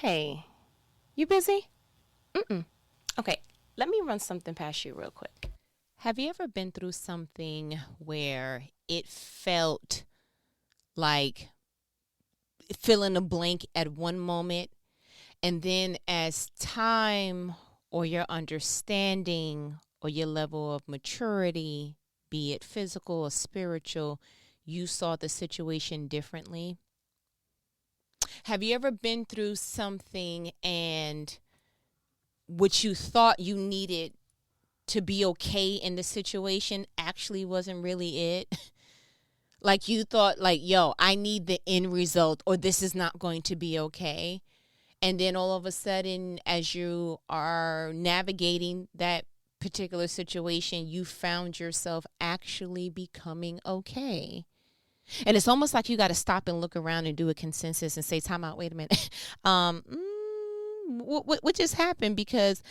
Hey, you busy? Mm-mm. Okay, let me run something past you real quick. Have you ever been through something where it felt like fill in a blank at one moment, and then as time or your understanding or your level of maturity, be it physical or spiritual, you saw the situation differently? Have you ever been through something and what you thought you needed to be okay in the situation actually wasn't really it? Like you thought like, yo, I need the end result or this is not going to be okay. And then all of a sudden, as you are navigating that particular situation, you found yourself actually becoming okay. And it's almost like you got to stop and look around and do a consensus and say, time out, wait a minute. What just happened? Because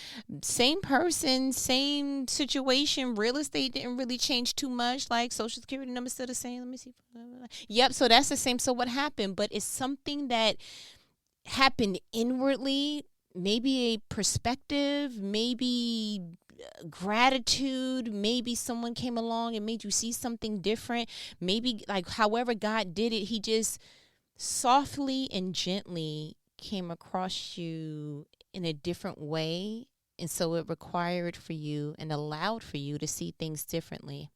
same person, same situation, real estate didn't really change too much. Like social security numbers still the same. Let me see. Yep. So that's the same. So what happened? But it's something that happened inwardly, maybe a perspective, maybe gratitude, maybe someone came along and made you see something different, maybe like however God did it, he just softly and gently came across you in a different way, and so it required for you and allowed for you to see things differently.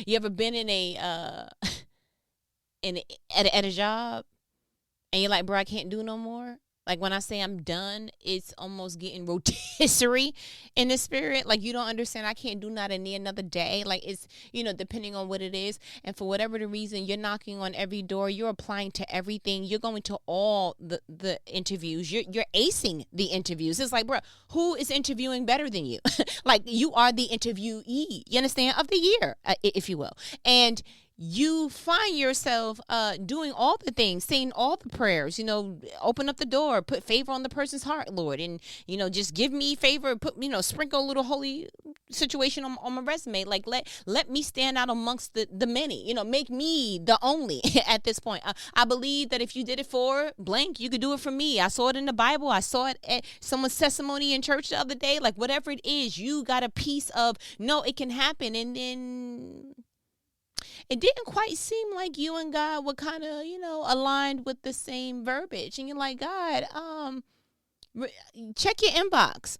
You ever been in a in at a job and you're like, bro, I can't do no more? Like when I say I'm done, it's almost getting rotisserie in the spirit. Like you don't understand. I can't do not any another day. Like it's, depending on what it is. And for whatever the reason, you're knocking on every door. You're applying to everything. You're going to all the interviews. You're acing the interviews. It's like, bro, who is interviewing better than you? Like you are the interviewee, you understand, of the year, if you will. And you find yourself doing all the things, saying all the prayers, open up the door, put favor on the person's heart, Lord, and, just give me favor, put, sprinkle a little holy situation on my resume. Like, let me stand out amongst the many, make me the only at this point. I believe that if you did it for blank, you could do it for me. I saw it in the Bible. I saw it at someone's testimony in church the other day. Like, whatever it is, you got a piece of, no, it can happen. And then it didn't quite seem like you and God were kind of, aligned with the same verbiage. And you're like, God, check your inbox.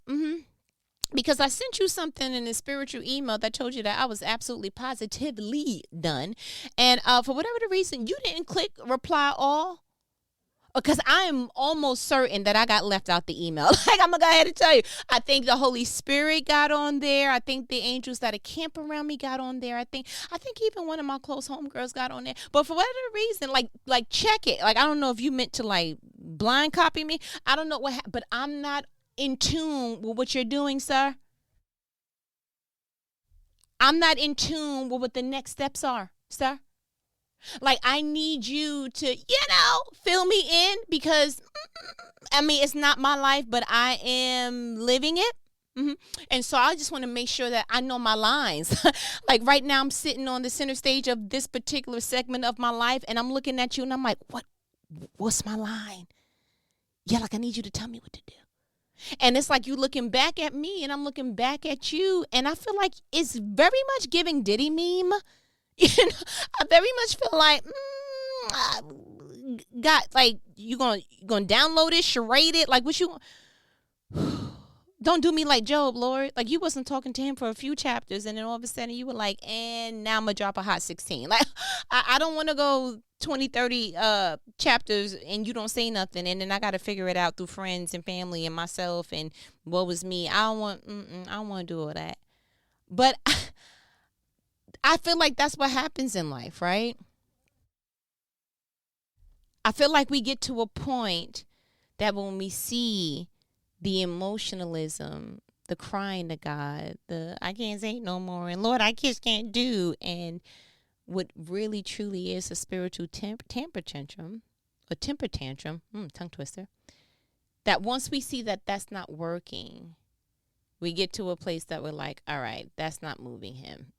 Because I sent you something in a spiritual email that told you that I was absolutely positively done. And for whatever the reason, you didn't click reply all. Because I am almost certain that I got left out the email. Like, I'm going to go ahead and tell you. I think the Holy Spirit got on there. I think the angels that are camp around me got on there. I think even one of my close homegirls got on there. But for whatever reason, like check it. Like, I don't know if you meant to, like, blind copy me. I don't know what happened. But I'm not in tune with what you're doing, sir. I'm not in tune with what the next steps are, sir. Like, I need you to, fill me in because, I mean, it's not my life, but I am living it. And so I just want to make sure that I know my lines. Like right now I'm sitting on the center stage of this particular segment of my life and I'm looking at you and I'm like, what's my line? Yeah, like I need you to tell me what to do. And it's like you looking back at me and I'm looking back at you and I feel like it's very much giving Diddy meme. I very much feel like, I got like you gonna download it, charade it, like what you don't do me like Job, Lord. Like you wasn't talking to him for a few chapters, and then all of a sudden you were like, and now I'm gonna drop a hot 16. Like I don't want to go 20, 30 chapters and you don't say nothing, and then I got to figure it out through friends and family and myself and what was me. I don't want to do all that, but. I feel like that's what happens in life, right? I feel like we get to a point that when we see the emotionalism, the crying to God, the I can't say no more, and Lord, I just can't do, and what really truly is a spiritual temper tantrum, tongue twister, that once we see that that's not working, we get to a place that we're like, all right, that's not moving him.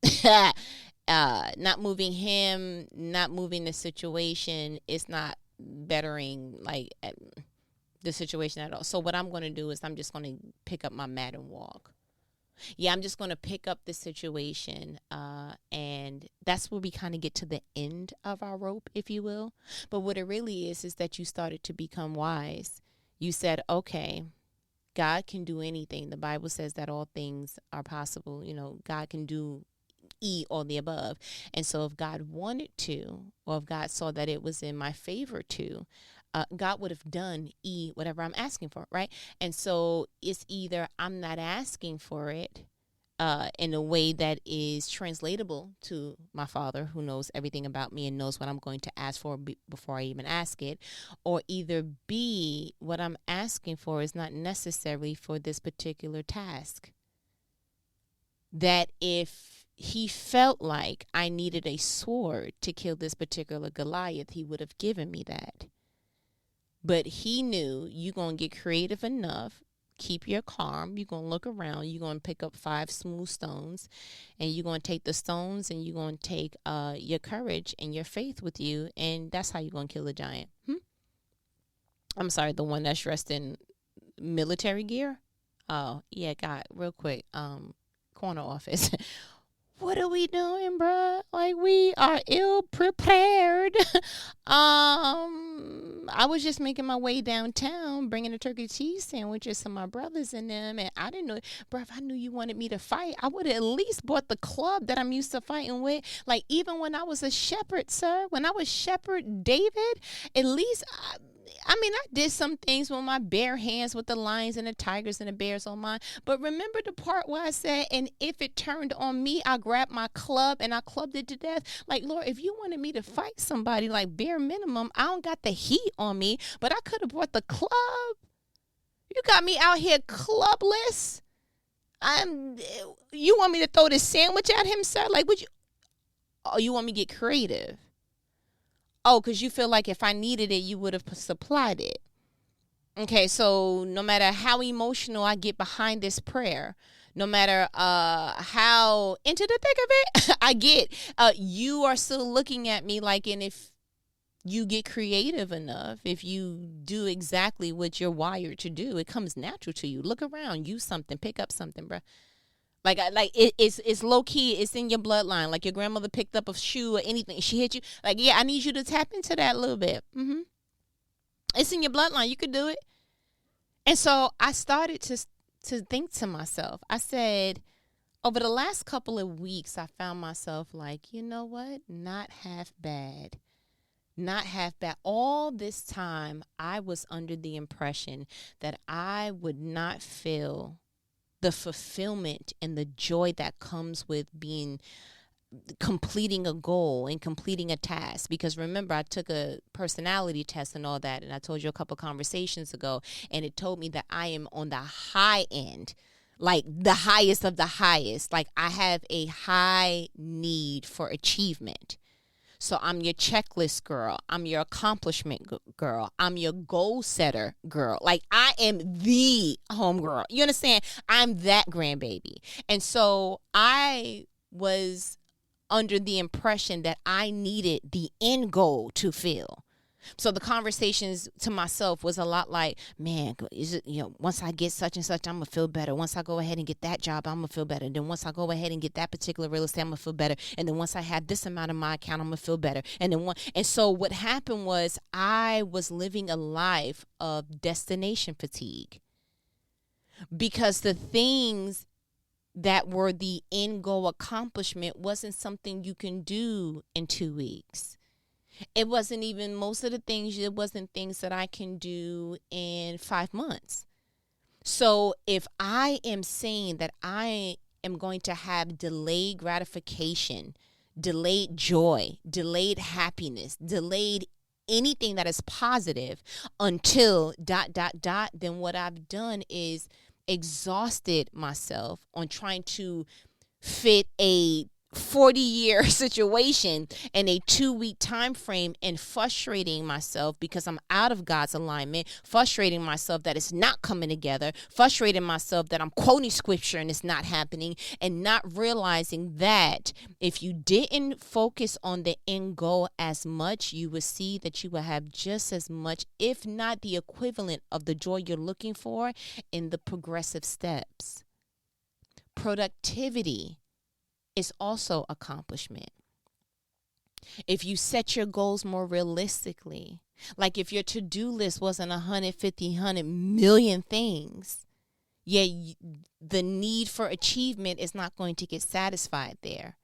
Not moving him, not moving the situation. It's not bettering like the situation at all. So what I'm going to do is I'm just going to pick up my mat and walk. Yeah, I'm just going to pick up the situation, and that's where we kind of get to the end of our rope, if you will. But what it really is that you started to become wise. You said, okay, God can do anything. The Bible says that all things are possible. You know, God can do all the above. And so if God wanted to, or if God saw that it was in my favor to, God would have done whatever I'm asking for, right? And so it's either I'm not asking for it in a way that is translatable to my Father, who knows everything about me and knows what I'm going to ask for before I even ask it, or either B, what I'm asking for is not necessary for this particular task. That if he felt like I needed a sword to kill this particular Goliath, he would have given me that. But he knew you're going to get creative enough, keep your calm, you're going to look around, you're going to pick up 5 smooth stones, and you're going to take the stones and you're going to take your courage and your faith with you, and that's how you're going to kill a giant. I'm sorry, the one that's dressed in military gear? Oh, yeah, God, real quick, corner office. What are we doing, bruh? Like, we are ill prepared. I was just making my way downtown, bringing the turkey cheese sandwiches to my brothers and them, and I didn't know, bruh, if I knew you wanted me to fight, I would have at least bought the club that I'm used to fighting with. Like, even when I was a shepherd, sir, when I was shepherd David, at least I did some things with my bare hands with the lions and the tigers and the bears on mine. But remember the part where I said, and if it turned on me, I grabbed my club and I clubbed it to death. Like, Lord, if you wanted me to fight somebody, like bare minimum, I don't got the heat on me, but I could have brought the club. You got me out here clubless. You want me to throw this sandwich at him, sir? Like, you want me to get creative? Oh, because you feel like if I needed it, you would have supplied it. Okay, so no matter how emotional I get behind this prayer, no matter how into the thick of it I get, you are still looking at me like, and if you get creative enough, if you do exactly what you're wired to do, it comes natural to you. Look around, use something, pick up something, bro. Like it's low key. It's in your bloodline. Like your grandmother picked up a shoe or anything. She hit you. Like, yeah, I need you to tap into that a little bit. It's in your bloodline. You could do it. And so I started to think to myself. I said, over the last couple of weeks, I found myself like, you know what? Not half bad. Not half bad. All this time, I was under the impression that I would not feel the fulfillment and the joy that comes with completing a goal and completing a task. Because remember, I took a personality test and all that, and I told you a couple conversations ago, and it told me that I am on the high end, like the highest of the highest. Like, I have a high need for achievement. So I'm your checklist girl. I'm your accomplishment girl. I'm your goal setter girl. Like, I am the homegirl. You understand? I'm that grandbaby. And so I was under the impression that I needed the end goal to feel. So the conversations to myself was a lot like, man, is it, once I get such and such, I'm going to feel better. Once I go ahead and get that job, I'm going to feel better. Then once I go ahead and get that particular real estate, I'm going to feel better. And then once I have this amount in my account, I'm going to feel better. And so what happened was I was living a life of destination fatigue, because the things that were the end goal accomplishment wasn't something you can do in 2 weeks. It wasn't even most of the things. It wasn't things that I can do in 5 months. So if I am saying that I am going to have delayed gratification, delayed joy, delayed happiness, delayed anything that is positive until ... then what I've done is exhausted myself on trying to fit a 40-year situation in a 2-week time frame, and frustrating myself because I'm out of God's alignment, frustrating myself that it's not coming together, frustrating myself that I'm quoting scripture and it's not happening, and not realizing that if you didn't focus on the end goal as much, you would see that you will have just as much, if not the equivalent of the joy you're looking for in the progressive steps. Productivity is also accomplishment. If you set your goals more realistically, like if your to-do list wasn't 150, 100 million things, the need for achievement is not going to get satisfied there.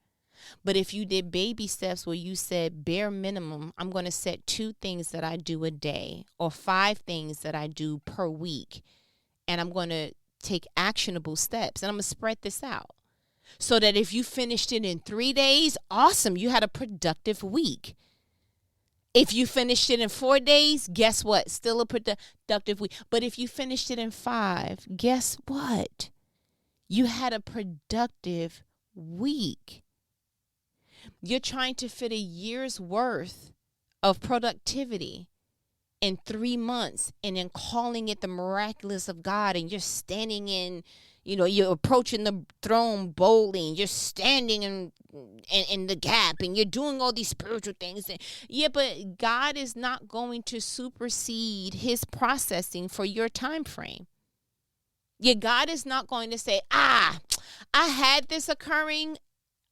But if you did baby steps where you said bare minimum, I'm going to set 2 things that I do a day or 5 things that I do per week, and I'm going to take actionable steps, and I'm going to spread this out. So that if you finished it in 3 days, awesome, you had a productive week. If you finished it in 4 days, guess what? Still a productive week. But if you finished it in 5, guess what? You had a productive week. You're trying to fit a year's worth of productivity in 3 months and then calling it the miraculous of God, and you're standing in, you're approaching the throne boldly, and you're standing in the gap, and you're doing all these spiritual things. But God is not going to supersede his processing for your time frame. God is not going to say, I had this occurring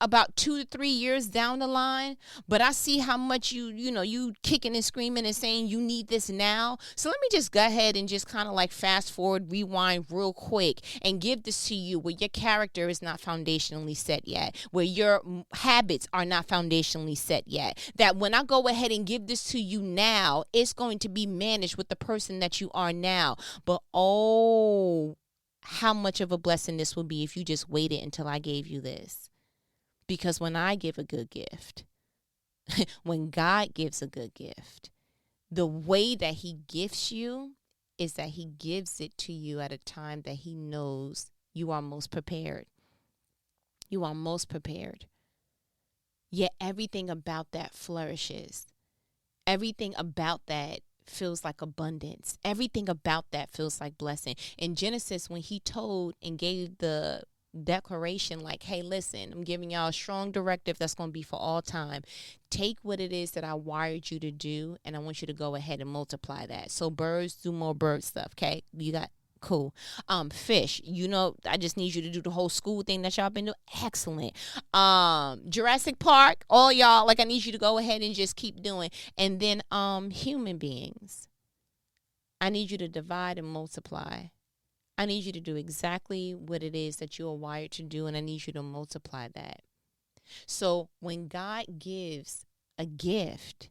about 2 to 3 years down the line, but I see how much you kicking and screaming and saying you need this now. So let me just go ahead and just kind of like fast forward, rewind real quick, and give this to you where your character is not foundationally set yet, where your habits are not foundationally set yet. That when I go ahead and give this to you now, it's going to be managed with the person that you are now. But how much of a blessing this will be if you just waited until I gave you this. Because when I give a good gift, when God gives a good gift, the way that he gifts you is that he gives it to you at a time that he knows you are most prepared. You are most prepared. Yet everything about that flourishes. Everything about that feels like abundance. Everything about that feels like blessing. In Genesis, when he told and gave the declaration, like, hey, listen, I'm giving y'all a strong directive that's going to be for all time. Take what it is that I wired you to do, and I want you to go ahead and multiply that. So birds, do more bird stuff. Okay, you got cool. Fish, I just need you to do the whole school thing that y'all been doing. Excellent. Jurassic Park, all y'all, like, I need you to go ahead and just keep doing. And then human beings, I need you to divide and multiply. I need you to do exactly what it is that you are wired to do, and I need you to multiply that. So when God gives a gift,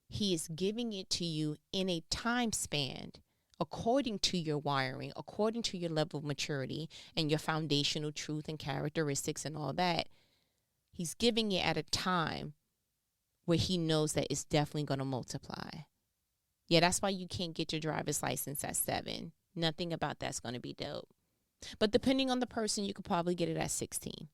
he is giving it to you in a time span according to your wiring, according to your level of maturity and your foundational truth and characteristics and all that. He's giving it at a time where he knows that it's definitely going to multiply. Yeah, that's why you can't get your driver's license at 7. Nothing about that's going to be dope. But depending on the person, you could probably get it at 16.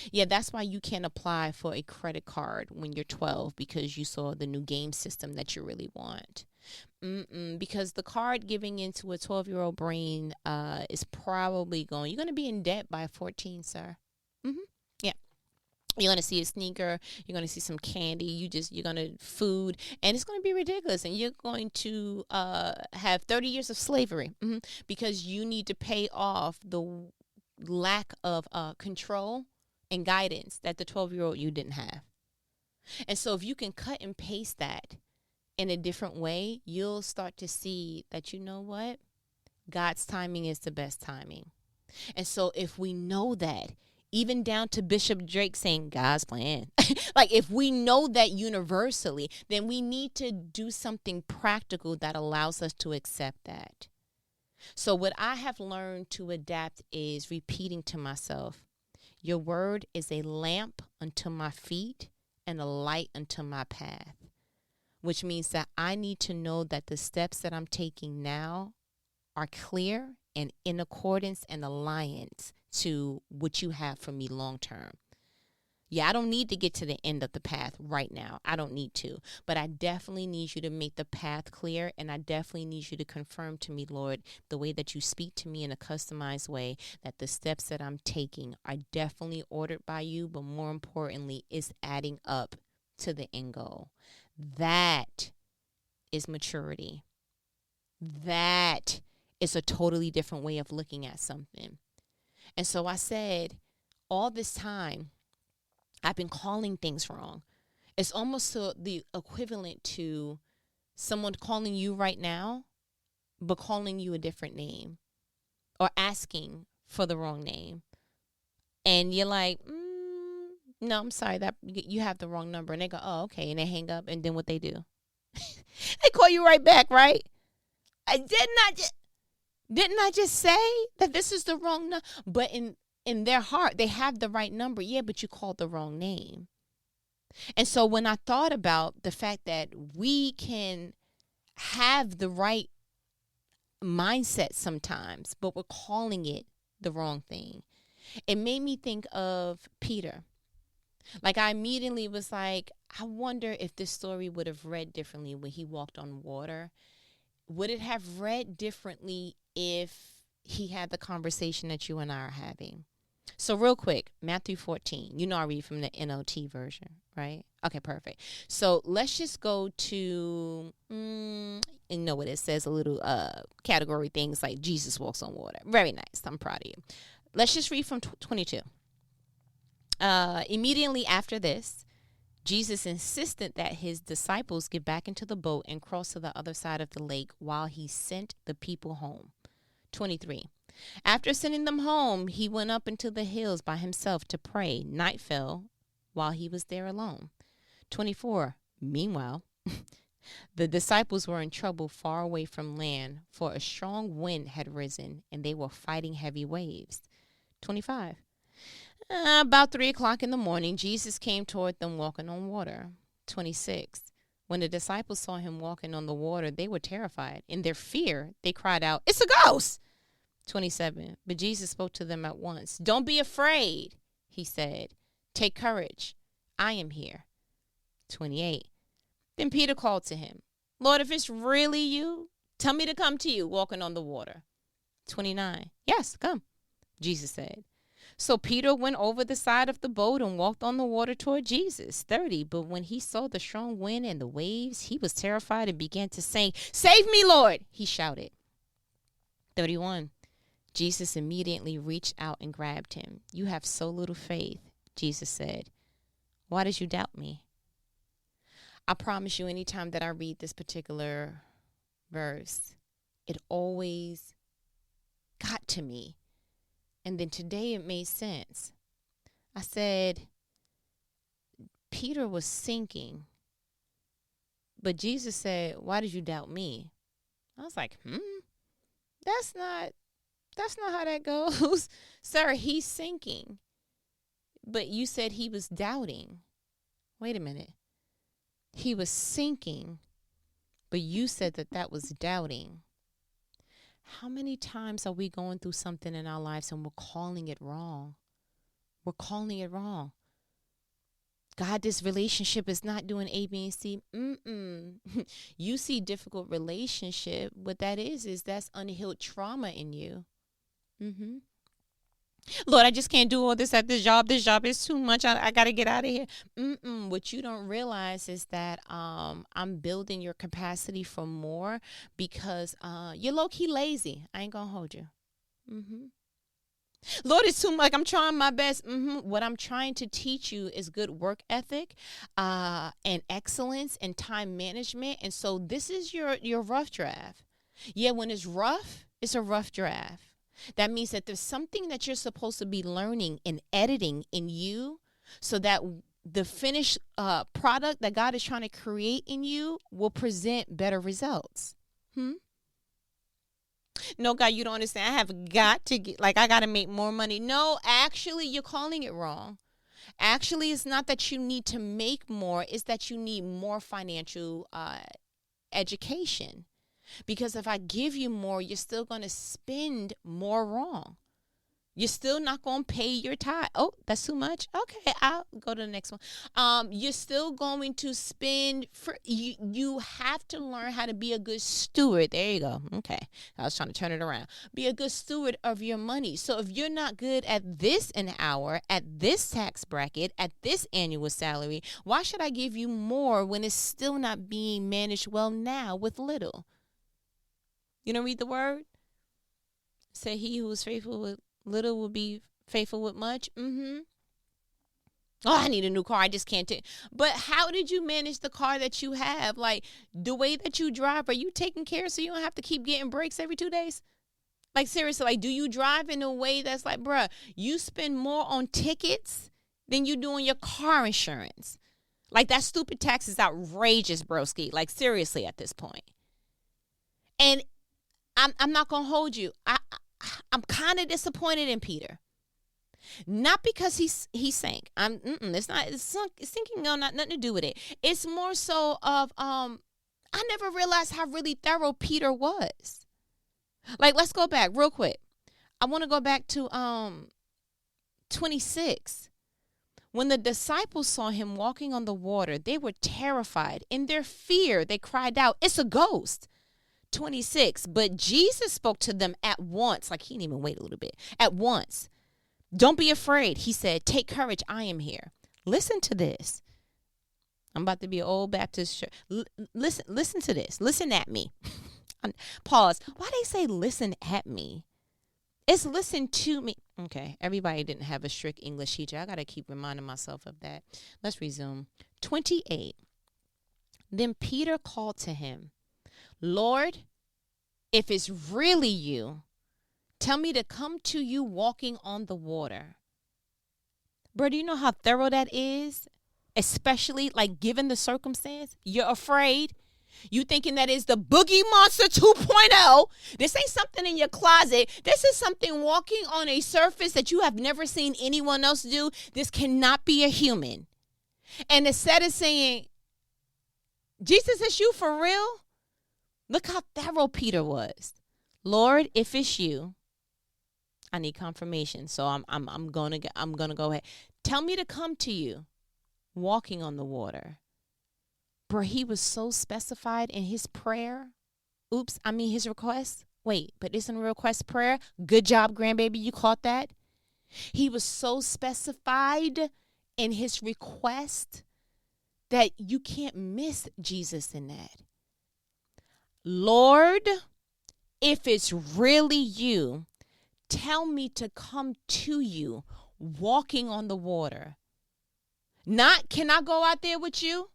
Yeah, that's why you can't apply for a credit card when you're 12 because you saw the new game system that you really want. Because the card giving into a 12-year-old brain is probably you're going to be in debt by 14, sir. Yeah. You're going to see a sneaker. You're going to see some candy. You're going to food. And it's going to be ridiculous. And you're going to have 30 years of slavery because you need to pay off the lack of control and guidance that the 12-year-old you didn't have. And so if you can cut and paste that in a different way, you'll start to see that, you know what? God's timing is the best timing. And so if we know that, even down to Bishop Drake saying God's plan. Like if we know that universally, then we need to do something practical that allows us to accept that. So what I have learned to adapt is repeating to myself, your word is a lamp unto my feet and a light unto my path, which means that I need to know that the steps that I'm taking now are clear and in accordance and alliance to what you have for me long term. Yeah, I don't need to get to the end of the path right now. I don't need to. But I definitely need you to make the path clear. And I definitely need you to confirm to me, Lord, the way that you speak to me in a customized way, that the steps that I'm taking are definitely ordered by you. But more importantly, it's adding up to the end goal. That is maturity. That is a totally different way of looking at something. And so I said, all this time, I've been calling things wrong. It's almost the equivalent to someone calling you right now, but calling you a different name or asking for the wrong name. And you're like, no, I'm sorry, that you have the wrong number. And they go, oh, okay. And they hang up. And then what they do? They call you right back, right? Didn't I just say that this is the wrong number? But in their heart, they have the right number. Yeah, but you called the wrong name. And so when I thought about the fact that we can have the right mindset sometimes, but we're calling it the wrong thing, it made me think of Peter. Like, I immediately was like, I wonder if this story would have read differently when he walked on water. Would it have read differently if he had the conversation that you and I are having? So real quick, Matthew 14. You know I read from the NLT version, right? Okay, perfect. So let's just go to, and you know what it says, a little category things like Jesus walks on water. Very nice. I'm proud of you. Let's just read from 22. Immediately after this, Jesus insisted that his disciples get back into the boat and cross to the other side of the lake while he sent the people home. 23. After sending them home, he went up into the hills by himself to pray. Night fell while he was there alone. 24. Meanwhile, the disciples were in trouble far away from land, for a strong wind had risen, and they were fighting heavy waves. 25. About 3 o'clock in the morning, Jesus came toward them walking on water. 26. When the disciples saw him walking on the water, they were terrified. In their fear, they cried out, "It's a ghost!" 27. But Jesus spoke to them at once. "Don't be afraid," he said. "Take courage. I am here." 28. Then Peter called to him, "Lord, if it's really you, tell me to come to you walking on the water." 29. "Yes, come," Jesus said. So Peter went over the side of the boat and walked on the water toward Jesus. 30. But when he saw the strong wind and the waves, he was terrified and began to say, "Save me, Lord," he shouted. 31. Jesus immediately reached out and grabbed him. "You have so little faith," Jesus said. "Why did you doubt me?" I promise you, anytime that I read this particular verse, it always got to me. And then today it made sense. I said, Peter was sinking, but Jesus said, "Why did you doubt me?" I was like, that's not how that goes. Sir, he's sinking, but you said he was doubting. Wait a minute. He was sinking, but you said that was doubting. How many times are we going through something in our lives and we're calling it wrong? We're calling it wrong. God, this relationship is not doing A, B, and C. You see difficult relationship. What that is that's unhealed trauma in you. Lord, I just can't do all this at this job. This job is too much. I got to get out of here. What you don't realize is that I'm building your capacity for more because you're low-key lazy. I ain't going to hold you. Lord, it's too much. I'm trying my best. What I'm trying to teach you is good work ethic and excellence and time management. And so this is your rough draft. Yeah, when it's rough, it's a rough draft. That means that there's something that you're supposed to be learning and editing in you so that the finished product that God is trying to create in you will present better results. No, God, you don't understand. I have got to get, I got to make more money. No, actually, you're calling it wrong. Actually, it's not that you need to make more. It's that you need more financial education. Because if I give you more, you're still going to spend more wrong. You're still not going to pay your tithe. Oh, that's too much? Okay, I'll go to the next one. You're still going to spend for you have to learn how to be a good steward. There you go. Okay. I was trying to turn it around. Be a good steward of your money. So if you're not good at this an hour, at this tax bracket, at this annual salary, why should I give you more when it's still not being managed well now with little? You don't read the word? Say he who is faithful with little will be faithful with much. Oh, I need a new car. I just can't take. But how did you manage the car that you have? Like, the way that you drive, are you taking care so you don't have to keep getting breaks every 2 days? Like, seriously, like, do you drive in a way that's like, bruh, you spend more on tickets than you do on your car insurance? Like, that stupid tax is outrageous, broski. Like, seriously, at this point. And I'm not going to hold you. I'm kind of disappointed in Peter. Not because he sank. It's thinking nothing to do with it. It's more so of I never realized how really thorough Peter was. Like, let's go back real quick. I want to go back to 26. When the disciples saw him walking on the water, they were terrified. In their fear, they cried out, "It's a ghost." 26. But Jesus spoke to them at once. Like, he didn't even wait a little bit. At once. "Don't be afraid," he said. "Take courage. I am here." Listen to this. I'm about to be an old Baptist church. Listen to this. Listen at me. Pause. Why they say listen at me? It's listen to me. Okay. Everybody didn't have a strict English teacher. I got to keep reminding myself of that. Let's resume. 28. Then Peter called to him, "Lord, if it's really you, tell me to come to you walking on the water." Bro, do you know how thorough that is? Especially, like, given the circumstance. You're afraid. You thinking that is the Boogie Monster 2.0. This ain't something in your closet. This is something walking on a surface that you have never seen anyone else do. This cannot be a human. And instead of saying, "Jesus, it's you for real?" Look how thorough Peter was. "Lord, if it's you," I need confirmation. So I'm gonna go ahead. "Tell me to come to you walking on the water." Bro, he was so specified in his prayer. His request. Wait, but isn't a request prayer? Good job, grandbaby. You caught that? He was so specified in his request that you can't miss Jesus in that. "Lord, if it's really you, tell me to come to you walking on the water." Not, "Can I go out there with you?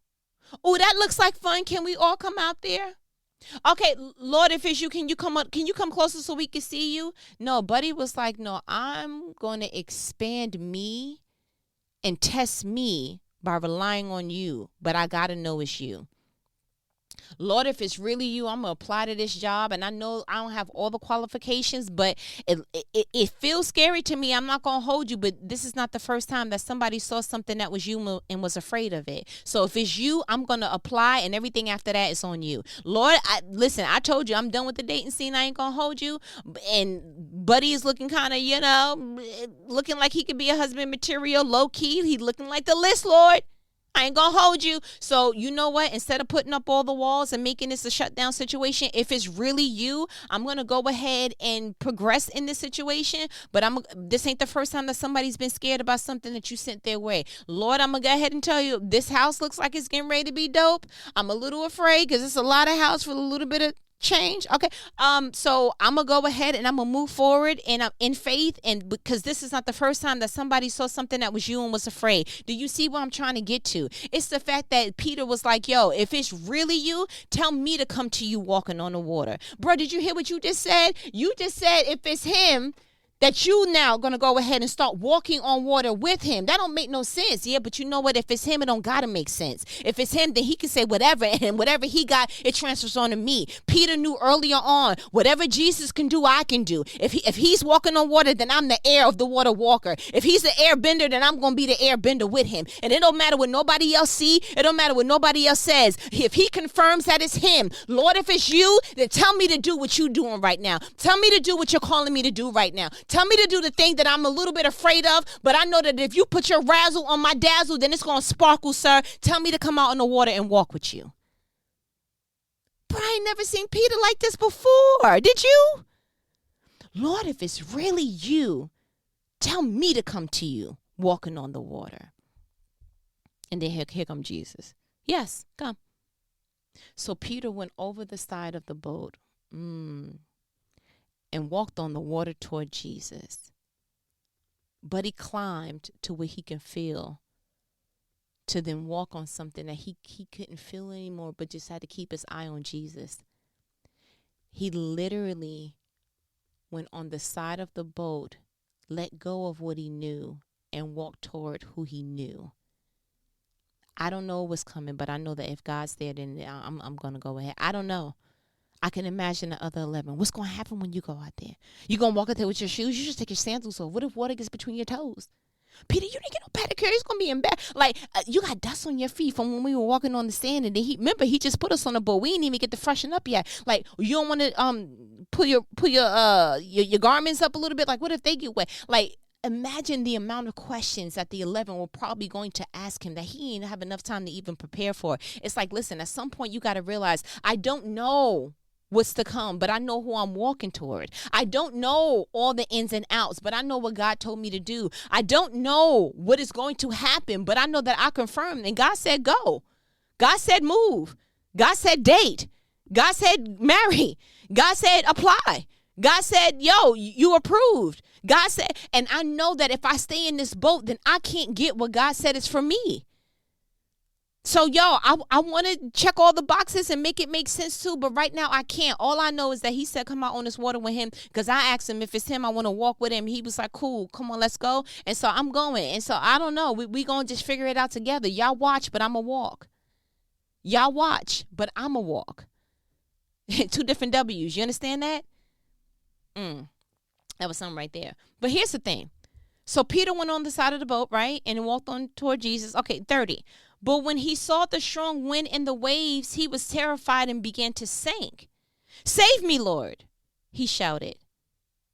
Oh, that looks like fun. Can we all come out there?" "Okay, Lord, if it's you, can you come closer so we can see you?" No, buddy was like, "No, I'm going to expand me and test me by relying on you, but I got to know it's you. Lord, if it's really you, I'm going to apply to this job. And I know I don't have all the qualifications, but it feels scary to me. I'm not going to hold you, but this is not the first time that somebody saw something that was you and was afraid of it. So if it's you, I'm going to apply, and everything after that is on you. Lord, listen, I told you I'm done with the dating scene. I ain't going to hold you. And Buddy is looking kind of, looking like he could be a husband material, low key. He looking like the list, Lord. I ain't gonna hold you. So you know what? Instead of putting up all the walls and making this a shutdown situation, if it's really you, I'm gonna go ahead and progress in this situation. But this ain't the first time that somebody's been scared about something that you sent their way. Lord, I'm gonna go ahead and tell you, this house looks like it's getting ready to be dope. I'm a little afraid because it's a lot of house for a little bit of change. Okay. So I'm gonna go ahead and I'm gonna move forward, and I'm in faith, and because this is not the first time that somebody saw something that was you and was afraid. Do you see what I'm trying to get to? It's the fact that Peter was like, yo, if it's really you, tell me to come to you walking on the water. Bro, did you hear what you just said? You just said if it's him, that you now going to go ahead and start walking on water with him. That don't make no sense. Yeah, but you know what? If it's him, it don't got to make sense. If it's him, then he can say whatever, and whatever he got, it transfers on to me. Peter knew earlier on, whatever Jesus can do, I can do. If he's walking on water, then I'm the air of the water walker. If he's the air bender, then I'm going to be the air bender with him. And it don't matter what nobody else see. It don't matter what nobody else says. If he confirms that it's him, Lord, if it's you, then tell me to do what you're doing right now. Tell me to do what you're calling me to do right now. Tell me to do the thing that I'm a little bit afraid of, but I know that if you put your razzle on my dazzle, then it's going to sparkle, sir. Tell me to come out in the water and walk with you. But I ain't never seen Peter like this before. Did you? Lord, if it's really you, tell me to come to you walking on the water. And then here come Jesus. Yes, come. So Peter went over the side of the boat and walked on the water toward Jesus. But he climbed to where he can feel, to then walk on something that he couldn't feel anymore, but just had to keep his eye on Jesus. He literally went on the side of the boat, let go of what he knew, and walked toward who he knew. I don't know what's coming, but I know that if God's there, then I'm going to go ahead. I don't know. I can imagine the other 11. What's going to happen when you go out there? You going to walk out there with your shoes? You just take your sandals off. What if water gets between your toes? Peter, you didn't get no pedicure. It's going to be embarrassed. Like, you got dust on your feet from when we were walking on the sand. And then he just put us on the boat. We didn't even get to freshen up yet. Like, you don't want to pull your garments up a little bit. Like, what if they get wet? Like, imagine the amount of questions that the 11 were probably going to ask him that he didn't have enough time to even prepare for. It's like, listen, at some point you got to realize, I don't know what's to come, but I know who I'm walking toward. I don't know all the ins and outs, but I know what God told me to do. I don't know what is going to happen, but I know that I confirmed. And God said, go. God said, move. God said, date. God said, marry. God said, apply. God said, yo, you approved. God said, and I know that if I stay in this boat, then I can't get what God said is for me. So, I want to check all the boxes and make it make sense too, but right now I can't. All I know is that he said, come out on this water with him, because I asked him if it's him, I want to walk with him. He was like, cool, come on, let's go. And so I'm going. And so I don't know. We going to just figure it out together. Y'all watch, but I'm going to walk. Y'all watch, but I'm going to walk. Two different W's. You understand that? That was something right there. But here's the thing. So Peter went on the side of the boat, right? And walked on toward Jesus. Okay, 30. But when he saw the strong wind and the waves, he was terrified and began to sink. Save me, Lord, he shouted.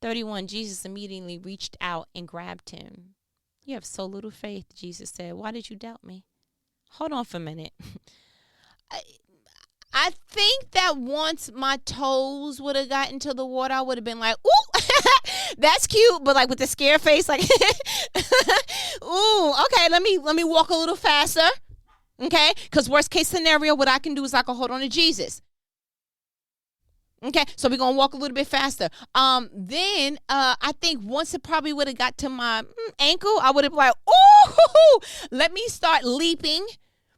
31. Jesus immediately reached out and grabbed him. You have so little faith, Jesus said. Why did you doubt me? Hold on for a minute. I think that once my toes would have gotten to the water, I would have been like, ooh, that's cute. But like with the scare face, like, ooh, okay, let me walk a little faster. Okay, because worst case scenario, what I can do is I can hold on to Jesus. Okay, so we're going to walk a little bit faster. Then I think once it probably would have got to my ankle, I would have been like, ooh, let me start leaping,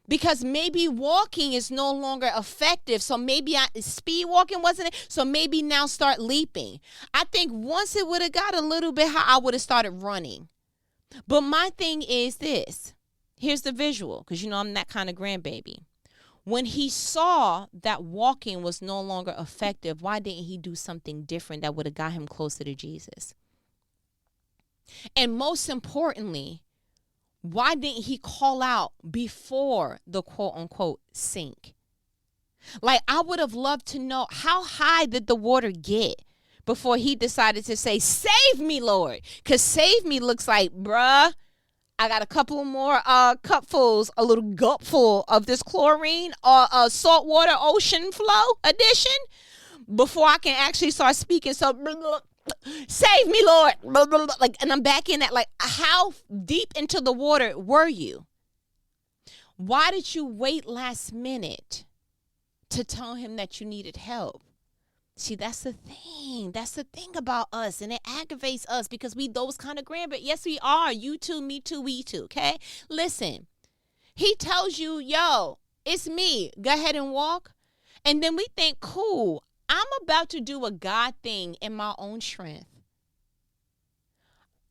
because maybe walking is no longer effective. So maybe speed walking wasn't it. So maybe now start leaping. I think once it would have got a little bit high, I would have started running. But my thing is this. Here's the visual, because I'm that kind of grandbaby. When he saw that walking was no longer effective, why didn't he do something different that would have got him closer to Jesus? And most importantly, why didn't he call out before the quote unquote sink? Like, I would have loved to know, how high did the water get before he decided to say, save me, Lord? Because save me looks like, bruh, I got a couple more cupfuls, a little gulpful of this chlorine or saltwater ocean flow edition before I can actually start speaking. So, save me, Lord. Like, and I'm back in that. Like, how deep into the water were you? Why did you wait last minute to tell him that you needed help? See, that's the thing. That's the thing about us. And it aggravates us because we those kind of grandparents. Yes, we are. You too, me too, we too. Okay? Listen, he tells you, yo, it's me. Go ahead and walk. And then we think, cool, I'm about to do a God thing in my own strength.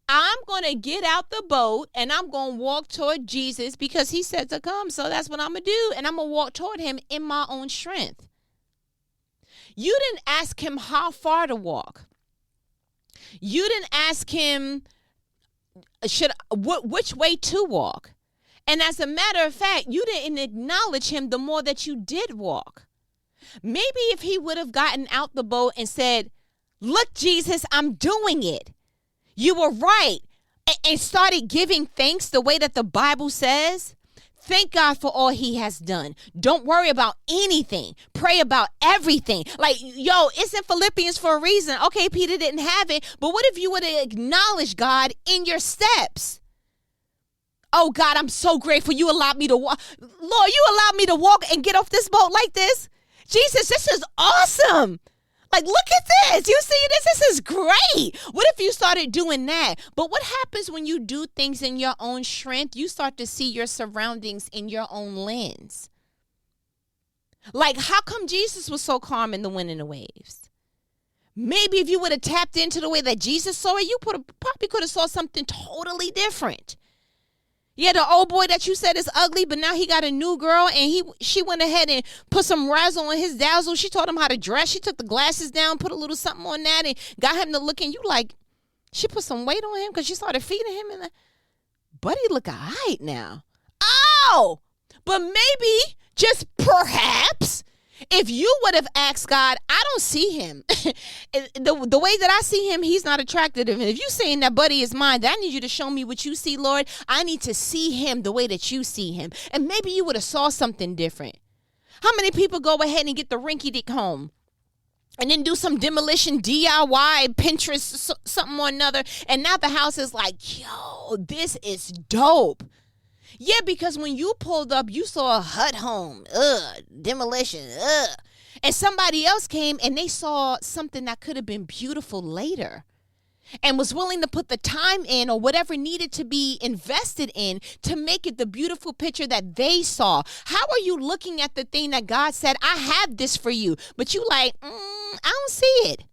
I'm going to get out the boat and I'm going to walk toward Jesus because he said to come. So that's what I'm going to do. And I'm going to walk toward him in my own strength. You didn't ask him how far to walk. You didn't ask him which way to walk. And as a matter of fact, you didn't acknowledge him the more that you did walk. Maybe if he would have gotten out the boat and said, look, Jesus, I'm doing it. You were right. And started giving thanks the way that the Bible says. Thank God for all he has done. Don't worry about anything. Pray about everything. Like, yo, it's in Philippians for a reason. Okay, Peter didn't have it, but what if you would have acknowledged God in your steps? Oh, God, I'm so grateful you allowed me to walk. Lord, you allowed me to walk and get off this boat like this. Jesus, this is awesome. Like, look at this. You see this? This is great. What if you started doing that? But what happens when you do things in your own strength? You start to see your surroundings in your own lens. Like, how come Jesus was so calm in the wind and the waves? Maybe if you would have tapped into the way that Jesus saw it, you probably could have saw something totally different. Yeah, the old boy that you said is ugly, but now he got a new girl, and she went ahead and put some razzle on his dazzle. She taught him how to dress. She took the glasses down, put a little something on that, and got him to look. And you like, she put some weight on him because she started feeding him. And buddy look all right now. Oh, but maybe, just perhaps, if you would have asked God, I don't see him. the way that I see him, he's not attractive. And if you're saying that buddy is mine, then I need you to show me what you see, Lord. I need to see him the way that you see him. And maybe you would have saw something different. How many people go ahead and get the rinky-dink home and then do some demolition, DIY, Pinterest, something or another, and now the house is like, yo, this is dope. Yeah, because when you pulled up, you saw a hut home, demolition, and somebody else came and they saw something that could have been beautiful later and was willing to put the time in or whatever needed to be invested in to make it the beautiful picture that they saw. How are you looking at the thing that God said, I have this for you, but you like, I don't see it.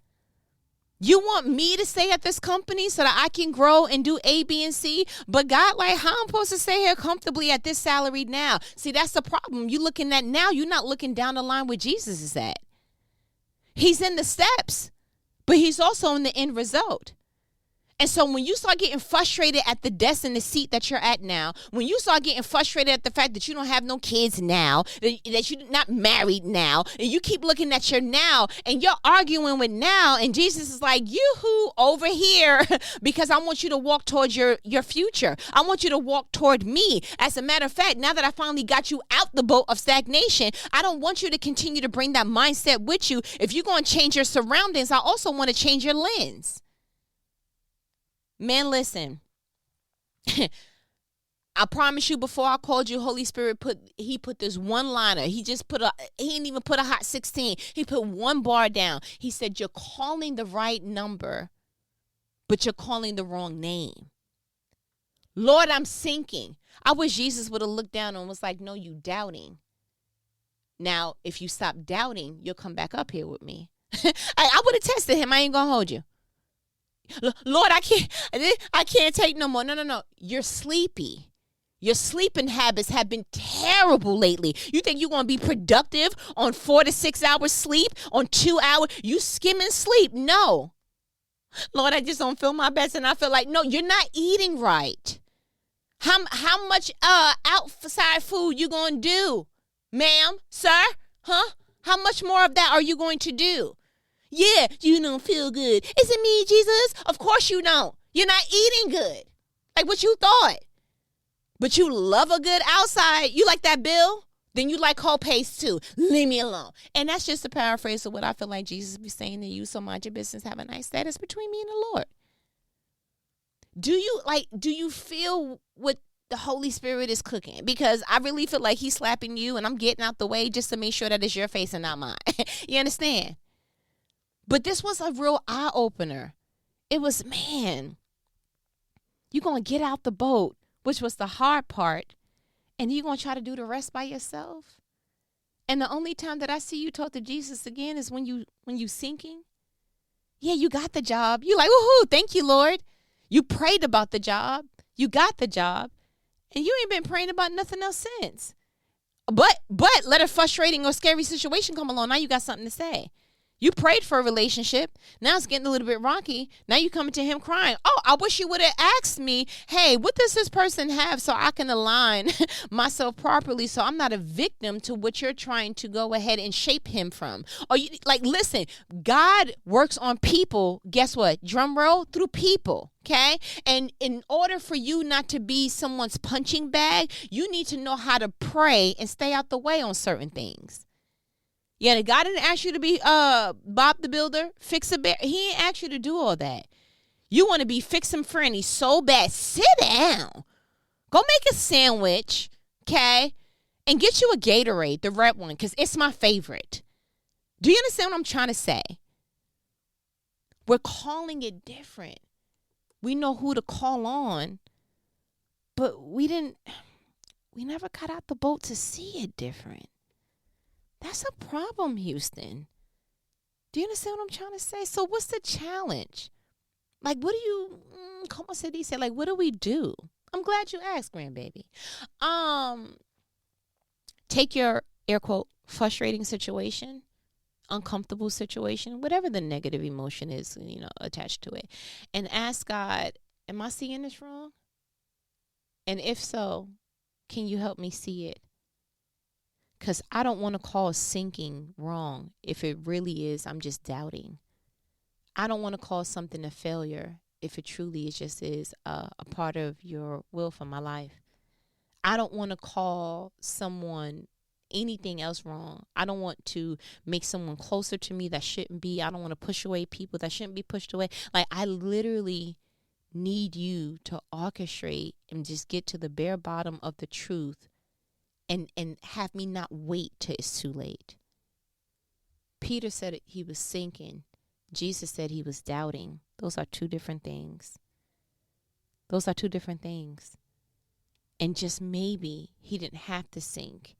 You want me to stay at this company so that I can grow and do A, B, and C? But God, like, how I'm supposed to stay here comfortably at this salary now? See, that's the problem. You're looking at now. You're not looking down the line where Jesus is at. He's in the steps, but he's also in the end result. And so when you start getting frustrated at the desk and the seat that you're at now, when you start getting frustrated at the fact that you don't have no kids now, that you're not married now, and you keep looking at your now and you're arguing with now, and Jesus is like, yoo-hoo, over here, because I want you to walk towards your future. I want you to walk toward me. As a matter of fact, now that I finally got you out the boat of stagnation, I don't want you to continue to bring that mindset with you. If you're going to change your surroundings, I also want to change your lens. Man, listen, I promise you, before I called you, Holy Spirit put this one liner. He didn't even put a hot 16. He put one bar down. He said, you're calling the right number, but you're calling the wrong name. Lord, I'm sinking. I wish Jesus would have looked down and was like, no, you doubting. Now, if you stop doubting, you'll come back up here with me. I would have tested him. I ain't going to hold you. Lord, I can't take no more. No. You're sleepy. Your sleeping habits have been terrible lately. You think you're going to be productive on 4 to 6 hours sleep, on 2 hours? You skimming sleep. No. Lord, I just don't feel my best. And I feel like, no, you're not eating right. How much outside food you going to do? Ma'am, sir, huh? How much more of that are you going to do? Yeah, you don't feel good. Is it me, Jesus? Of course you don't. You're not eating good. Like what you thought. But you love a good outside. You like that bill? Then you like cold paste too. Leave me alone. And that's just a paraphrase of what I feel like Jesus be saying to you. So mind your business. Have a nice status between me and the Lord. Do you feel what the Holy Spirit is cooking? Because I really feel like he's slapping you and I'm getting out the way just to make sure that it's your face and not mine. You understand? But this was a real eye-opener. It was, man, you're going to get out the boat, which was the hard part, and you're going to try to do the rest by yourself? And the only time that I see you talk to Jesus again is when you sinking. Yeah, you got the job. You're like, woohoo, thank you, Lord. You prayed about the job. You got the job. And you ain't been praying about nothing else since. But let a frustrating or scary situation come along. Now you got something to say. You prayed for a relationship. Now it's getting a little bit rocky. Now you coming to him crying. Oh, I wish you would have asked me, hey, what does this person have so I can align myself properly so I'm not a victim to what you're trying to go ahead and shape him from. Or listen, God works on people, guess what? Drum roll, through people. Okay? And in order for you not to be someone's punching bag, you need to know how to pray and stay out the way on certain things. Yeah, God didn't ask you to be Bob the Builder, fix a bear. He ain't asked you to do all that. You want to be fixing Franny so bad. Sit down. Go make a sandwich, okay? And get you a Gatorade, the red one, because it's my favorite. Do you understand what I'm trying to say? We're calling it different. We know who to call on, but we never got out the boat to see it different. That's a problem, Houston. Do you understand what I'm trying to say? So what's the challenge? Like, what do you, como se dice? Like, what do we do? I'm glad you asked, grandbaby. Take your, air quote, frustrating situation, uncomfortable situation, whatever the negative emotion is, attached to it, and ask God, am I seeing this wrong? And if so, can you help me see it? Because I don't want to call sinking wrong if it really is I'm just doubting. I don't want to call something a failure if it truly is a part of your will for my life. I don't want to call someone anything else wrong. I don't want to make someone closer to me that shouldn't be. I don't want to push away people that shouldn't be pushed away. Like, I literally need you to orchestrate and just get to the bare bottom of the truth and have me not wait till it's too late. Peter said he was sinking. Jesus said he was doubting. Those are two different things. Those are two different things. And just maybe he didn't have to sink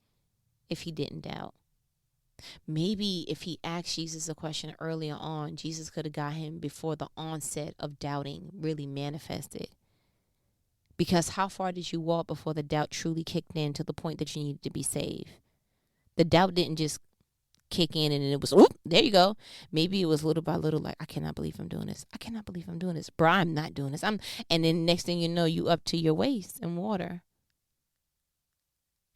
if he didn't doubt. Maybe if he asked Jesus a question earlier on, Jesus could have got him before the onset of doubting really manifested. Because how far did you walk before the doubt truly kicked in to the point that you needed to be saved? The doubt didn't just kick in and it was, whoop, there you go. Maybe it was little by little, like, I cannot believe I'm doing this. I cannot believe I'm doing this. Bro, I'm not doing this. And then next thing you know, you up to your waist in water.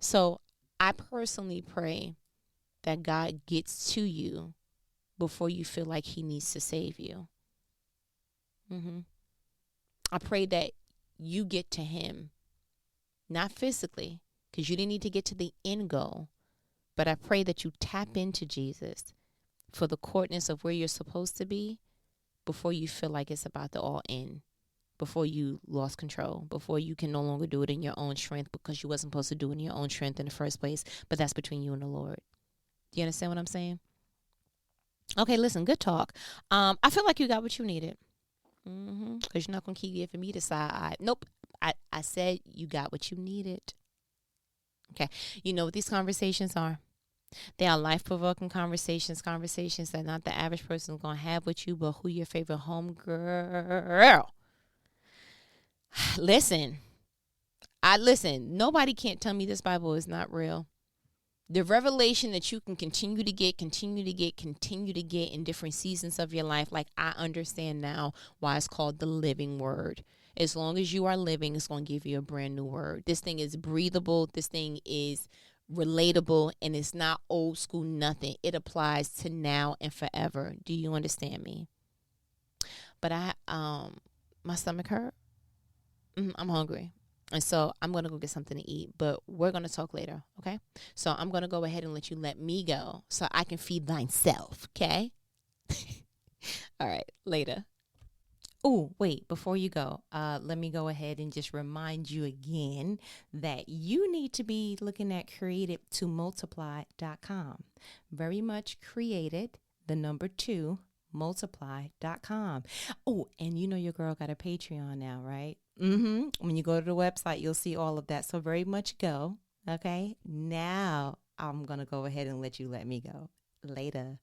So I personally pray that God gets to you before you feel like he needs to save you. I pray that you get to him, not physically, because you didn't need to get to the end goal, but I pray that you tap into Jesus for the courtness of where you're supposed to be before you feel like it's about to all end, before you lost control, before you can no longer do it in your own strength because you wasn't supposed to do it in your own strength in the first place, but that's between you and the Lord. Do you understand what I'm saying? Okay, listen, good talk. I feel like you got what you needed. Because you're not going to keep giving me the side eye. Nope. I said you got what you needed. Okay. You know what these conversations are? They are life-provoking conversations that not the average person is going to have with you, but who your favorite homegirl. Listen. Nobody can't tell me this Bible is not real. The revelation that you can continue to get in different seasons of your life. Like, I understand now why it's called the living word. As long as you are living, it's going to give you a brand new word. This thing is breathable. This thing is relatable, and it's not old school nothing. It applies to now and forever. Do you understand me? But my stomach hurt. I'm hungry. And so I'm going to go get something to eat, but we're going to talk later, okay? So I'm going to go ahead and let me go so I can feed thyself, okay? All right, later. Oh, wait, before you go, let me go ahead and just remind you again that you need to be looking at created2multiply.com. Very much created, the number 2, multiply.com. Oh, and you know your girl got a Patreon now, right? When you go to the website, you'll see all of that. So very much go. Okay. Now I'm going to go ahead and let me go. Later.